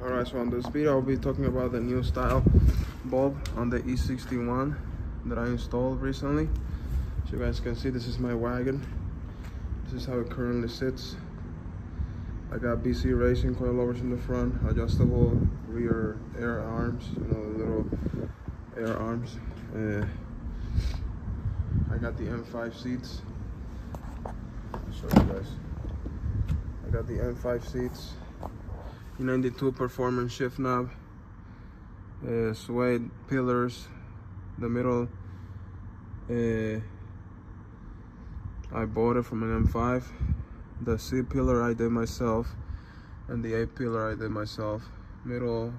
Alright, so on this video I'll be talking about the new style bulb on the E61 that I installed recently. So you guys can see, this is my wagon. This is how it currently sits. I got BC racing coilovers in the front, adjustable rear air arms, you know, the little air arms. I got the M5 seats. I'll show you guys. I got the M5 seats. E92 performance shift knob, suede pillars, the middle. I bought it from an M5. The C pillar I did myself, and the A pillar I did myself. Middle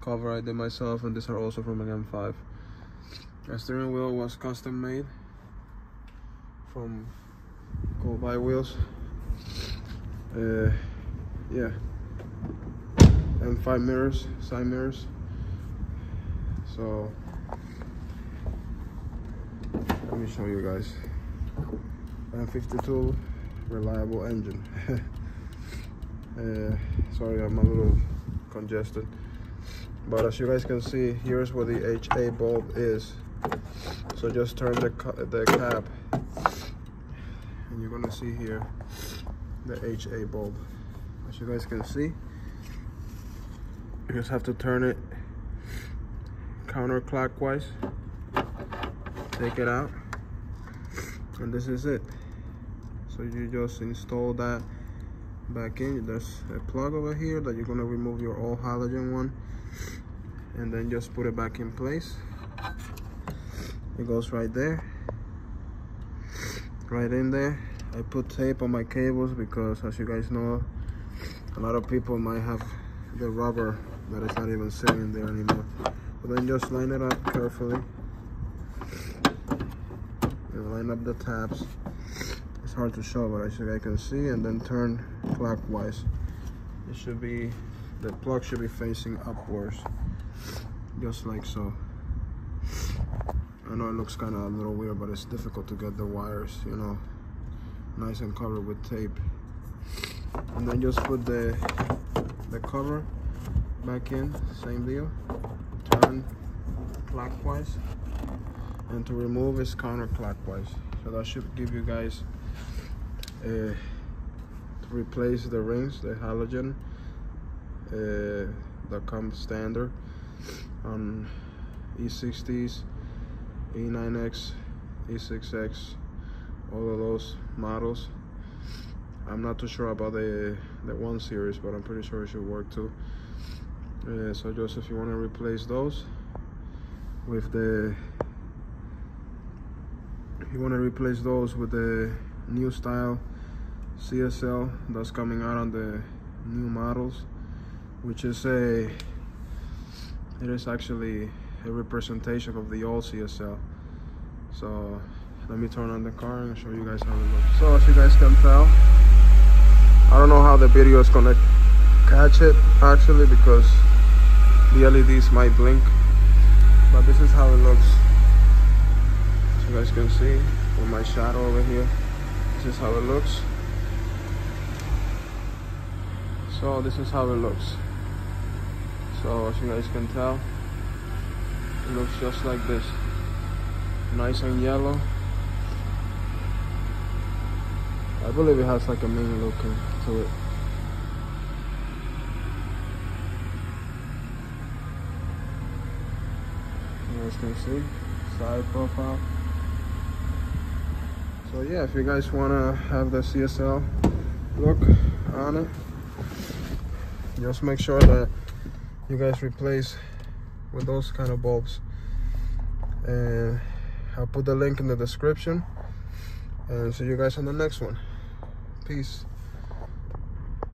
cover I did myself, and these are also from an M5. The steering wheel was custom made from go-by wheels. Yeah. M5 mirrors, side mirrors. So let me show you guys. M52 reliable engine. Sorry, I'm a little congested, but as you guys can see, here's where the HA bulb is. So just turn the cap, and you're gonna see here the HA bulb. As you guys can see, you just have to turn it counterclockwise, take it out, and this is it. So you just install that back in. There's a plug over here that you're gonna remove your old halogen one, and then just put it back in place. It goes right there, right in there. I put tape on my cables because, as you guys know, a lot of people might have the rubber that is not even sitting there anymore. But then just line it up carefully. You line up the tabs. It's hard to show, but as you guys can see, and then turn clockwise. It should be, the plug should be facing upwards, just like so. I know it looks kind of a little weird, but it's difficult to get the wires, you know, nice and covered with tape. And then just put the cover back in, same deal. Turn clockwise, and to remove is counterclockwise. So that should give you guys to replace the rings, the halogen that comes standard on E60s, E9X, E6X, all of those models. I'm not too sure about the 1 series, but I'm pretty sure it should work too. So just if you want to replace those with the, new style CSL that's coming out on the new models, which is it is actually a representation of the old CSL. So let me turn on the car and show you guys how it looks. So as you guys can tell, I don't know how the video is gonna catch it actually, because the LEDs might blink, but this is how it looks. As you guys can see with my shadow over here, this is how it looks. So this is how it looks. So as you guys can tell, it looks just like this, nice and yellow. I believe it has like a mini look to it. You guys can see side profile. So yeah, if you guys want to have the CSL look on it, just make sure that you guys replace with those kind of bulbs, and I'll put the link in the description, and see you guys on the next one. Peace.